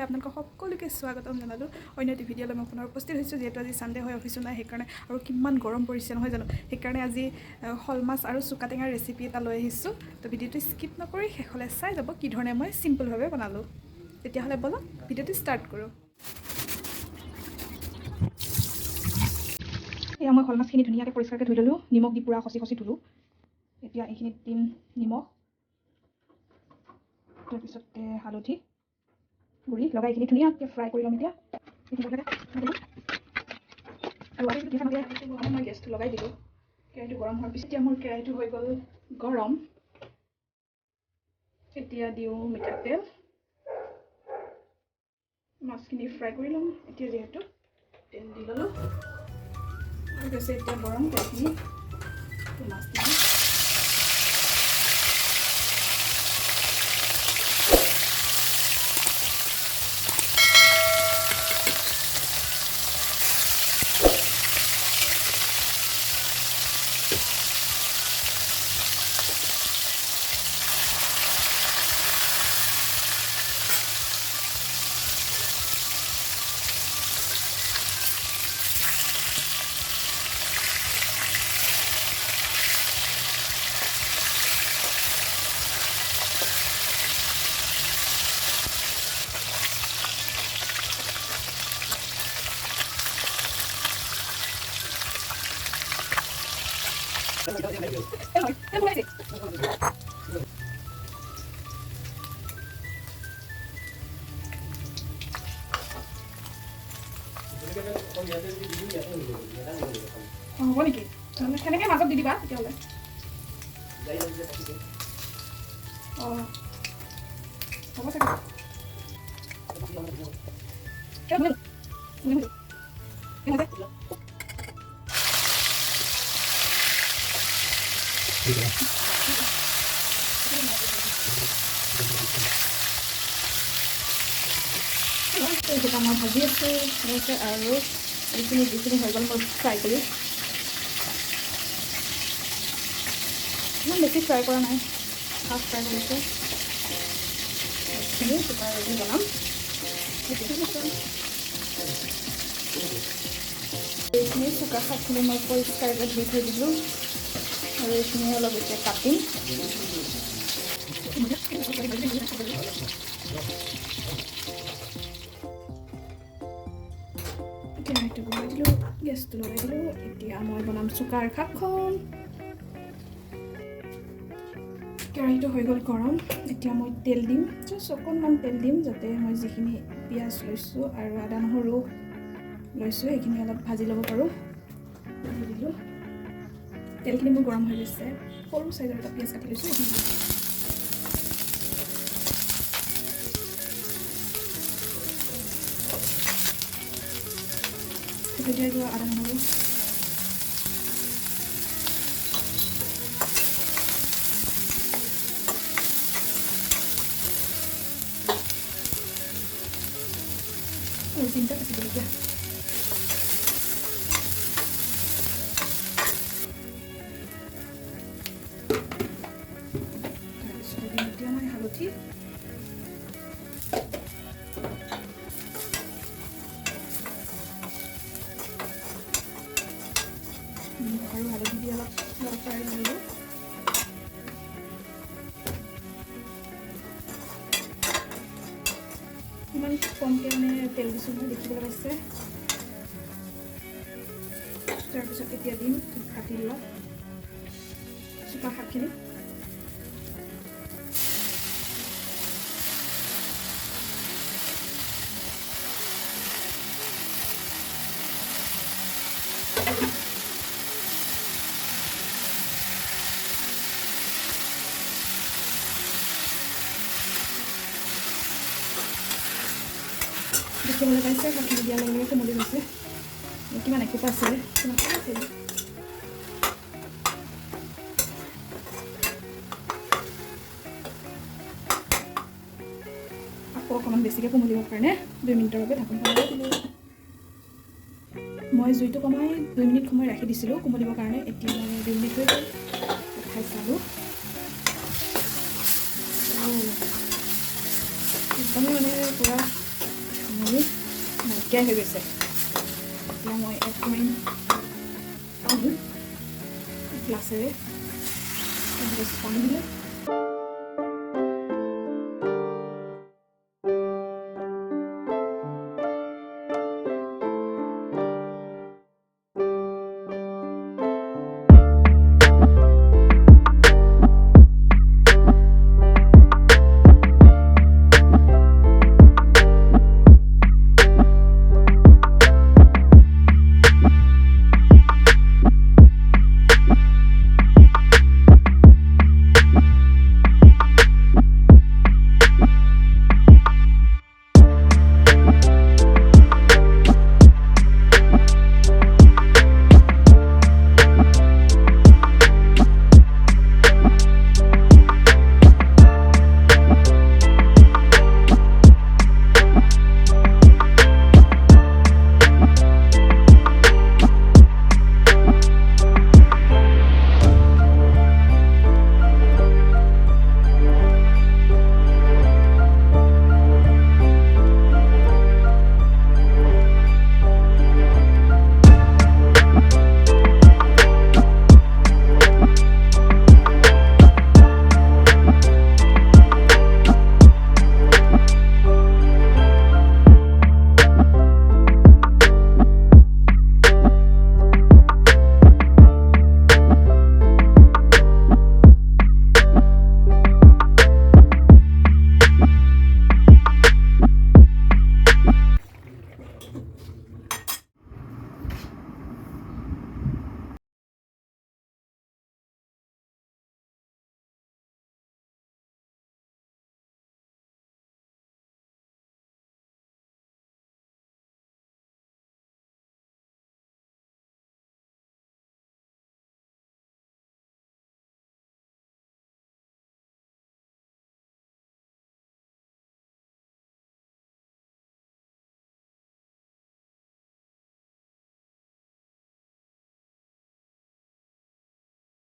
আপোনালোকক সকলোকে স্বাগতম জনালো অন্য এটা ভিডিঅ'লৈ মই পুনৰ উপস্থিত হৈছোঁ যেহেতু আজি সানডে হয় অফিসো নাই সেইকাৰণে আৰু কিমান গৰম পৰিছে নহয় জানো সেইকাৰণে আজি খল মাছ আৰু চুকা টেঙাৰ ৰেচিপি এটা লৈ আহিছোঁ তো ভিডিঅ'টো স্কিপ নকৰি শেষলৈ চাই যাব কি ধৰণে মই সিম্পলভাৱে বনালোঁ তেতিয়াহ'লে বলক ভিডিঅ'টো ষ্টাৰ্ট কৰোঁ এয়া মই খল মাছখিনি ধুনীয়াকৈ পৰিষ্কাৰকৈ ধুই ল'লোঁ নিমখ দি পুৰা খচি ধুলোঁ এতিয়া এইখিনিত দিম নিমখ তাৰপিছতে হালধি গুড়ি লগাই এইখিনি ধুনীয়াকৈ ফ্ৰাই কৰি ল'ম এতিয়া আৰু মই গেছটো লগাই দিলোঁ কেৰাহীটো গৰম হোৱাৰ পিছত এতিয়া মোৰ কেৰাহীটো হৈ গ'ল গৰম এতিয়া দিওঁ মিঠাতেল মাছখিনি ফ্ৰাই কৰি ল'ম এতিয়া যিহেতু তেল দি ল'লোঁ ঠিক আছে এতিয়া গৰম তেলখিনি মাছ দি হ'ব নেকি সেনেকৈ মাজত দি দিবা তেতিয়াহ'লে অঁ হ'ব চাগে মই ভাজি আছোঁ আৰু এইখিনি যিখিনি হৈ গ'ল মই ফ্ৰাই কৰি ইমান বেছি ফ্ৰাই কৰা নাই হাফ ফ্ৰাই কৰিছোঁ এইখিনি চুকা ৰেডি বনাম এইখিনি চুকা শাকখিনি মই পৰিষ্কাৰকৈ ধুই থৈ দিলোঁ আৰু এইখিনি অলপ এতিয়া কাটিম কেৰাহীটো বহাই দিলোঁ গেছটো লগাই দিলোঁ এতিয়া মই বনাম চুকাৰ শাকখন কেৰাহীটো হৈ গ'ল গৰম এতিয়া মই তেল দিম জাষ্ট অকণমান তেল দিম যাতে মই যিখিনি পিঁয়াজ লৈছোঁ আৰু আদা নহৰু লৈছোঁ সেইখিনি অলপ ভাজি ল'ব পাৰোঁ দি দিলোঁ তেলখিনি মোৰ গৰম হৈ গৈছে সৰু চাইজৰ এটা পিঁয়াজ কাটি লৈছোঁ এইখিনি দিয়া দিব আদা নহৰু চিন্তা কাটিবলগীয়া তাৰপিছত এতিয়া মই হালধি আৰু হালধি দি অলপ ফ্ৰাই কৰিলোঁ ইমান কমকৈ মানে তেল দিছোঁ মই দেখিবলৈ পাইছে তাৰপিছত এতিয়া দিম কাটি লোৱা চুকা শাকখিনি দেখিবলৈ পাইছে শাকখিনি দিয়াৰ লগে লগে কোমলি গৈছে কিমান এসোপা আছিলে আকৌ অকণমান বেছিকৈ কোমলিবৰ কাৰণে 2 মিনিটৰ বাবে ঢাকোন লগাই দিলোঁ মই জুইটো কমাই 2 মিনিট সময় ৰাখি দিছিলোঁ কোমলিবৰ কাৰণে এতিয়া মই 2 মিনিট হৈ গ'ল খাই চালোঁ একদমেই মানে পুৰা পানী নাইকিয়াই হৈ গৈছে। এতিয়া মই এড কৰিম পানী গ্লাছেৰে পানী দিলে